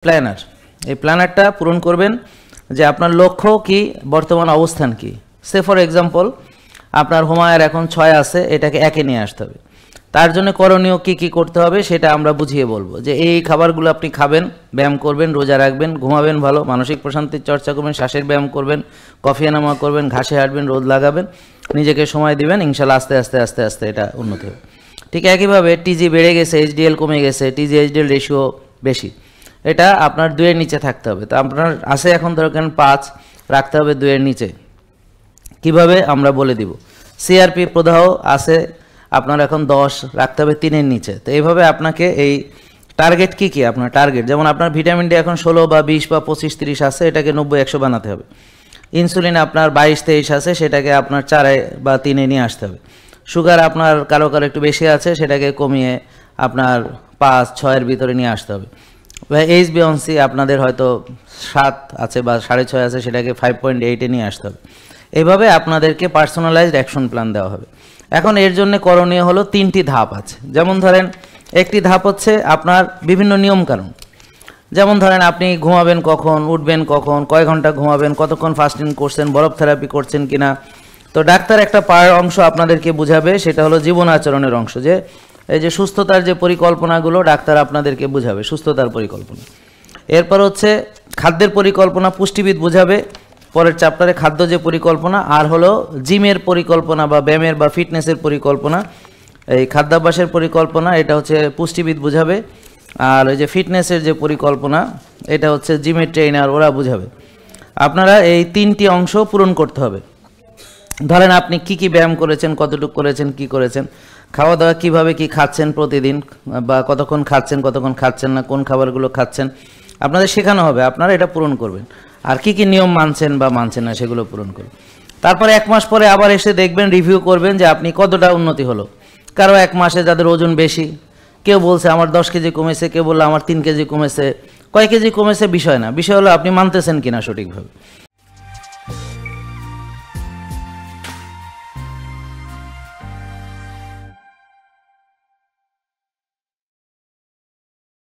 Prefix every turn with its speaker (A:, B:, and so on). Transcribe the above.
A: Planner এই প্ল্যানারটা পূরণ করবেন যে আপনার লক্ষ্য কি বর্তমান অবস্থান কি। সে ফর এক্সাম্পল আপনার হোমায়ার এখন 6 আছে, এটাকে 1-এ নিয়ে আসতে হবে। তার জন্য করণীয় কি কি করতে হবে সেটা আমরা বুঝিয়ে বলবো যে এই খাবারগুলো আপনি খাবেন, ব্যায়াম করবেন, রোজা রাখবেন, ঘুমাবেন ভালো, মানসিক প্রশান্তির চর্চা করবেন, শ্বাসের ব্যায়াম করবেন, কফি এনামা করবেন, ঘাসে হাঁটবেন, রোদ লাগাবেন, নিজেকে সময় দিবেন, ইনশাল্লাহ আস্তে আস্তে আস্তে আস্তে এটা উন্নতি হবে। ঠিক একইভাবে টিজি বেড়ে গেছে, এইচডিএল কমে গেছে, টিজি এইচডিএল রেশিও বেশি, এটা আপনার 2-এর নিচে থাকতে হবে। তো আপনার আছে এখন ধরেন 5, রাখতে হবে 2-এর নিচে। কিভাবে আমরা বলে দিব। সিআরপি প্রদাহ আছে আপনার এখন 10, রাখতে হবে 3-এর নিচে। তো এইভাবে আপনাকে এই টার্গেট কি কি আপনার টার্গেট, যেমন আপনার ভিটামিন ডি এখন 16 বা 20 বা 25 30 আছে, এটাকে 90-100 বানাতে হবে। ইনসুলিন আপনার 22-23 আছে, সেটাকে আপনার 4 বা 3-এ নিয়ে আসতে হবে। সুগার আপনার কারো কারো একটু বেশি আছে, সেটাকে কমিয়ে আপনার 5-6-এর ভিতরে নিয়ে আসতে হবে। এইচবিএনসি আপনাদের হয়তো 7 আছে বা 6.5 আছে, সেটাকে 5.8-এ নিয়ে আসতে হবে। এইভাবে আপনাদেরকে পার্সোনালাইজড অ্যাকশন প্ল্যান দেওয়া হবে। এখন এর জন্য করণীয় হলো 3টি ধাপ আছে। যেমন ধরেন একটি ধাপ হচ্ছে আপনার বিভিন্ন নিয়মকানুন, যেমন ধরেন আপনি ঘুমাবেন কখন, উঠবেন কখন, কয় ঘন্টা ঘুমাবেন, কতক্ষণ ফাস্টিং করছেন, বরফ থেরাপি করছেন কিনা। তো ডাক্তার একটা অংশ আপনাদেরকে বুঝাবে, সেটা হলো জীবন আচরণের অংশ, যে এই যে সুস্থতার যে পরিকল্পনাগুলো ডাক্তার আপনাদেরকে বুঝাবে, সুস্থতার পরিকল্পনা। এরপর হচ্ছে খাদ্যের পরিকল্পনা, পুষ্টিবিদ বুঝাবে পরের চ্যাপ্টারে খাদ্য যে পরিকল্পনা, আর হলো জিমের পরিকল্পনা বা ব্যায়ামের বা ফিটনেসের পরিকল্পনা। এই খাদ্যাভ্যাসের পরিকল্পনা এটা হচ্ছে পুষ্টিবিদ বুঝাবে, আর ওই যে ফিটনেসের যে পরিকল্পনা এটা হচ্ছে জিমের ট্রেনার, ওরা বুঝাবে। আপনারা এই 3টি অংশ পূরণ করতে হবে। ধরেন আপনি কি কি ব্যায়াম করেছেন, কতটুকু করেছেন, কি করেছেন, খাওয়া দাওয়া কীভাবে কি খাচ্ছেন প্রতিদিন, বা কতক্ষণ খাচ্ছেন, কতক্ষণ খাচ্ছেন না, কোন খাবারগুলো খাচ্ছেন, আপনাদের শেখানো হবে, আপনারা এটা পূরণ করবেন। আর কি কি নিয়ম মানছেন বা মানছেন না সেগুলো পূরণ করবেন। তারপরে 1 মাস পরে আবার এসে দেখবেন, রিভিউ করবেন যে আপনি কতটা উন্নতি হলো। কারো 1 মাসে যাদের ওজন বেশি, কেউ বলছে আমার 10 কেজি কমেছে, কেউ বললো আমার 3 কেজি কমেছে। কয় কেজি কমেছে বিষয় না, বিষয় হলো আপনি মানতেছেন কিনা সঠিকভাবে।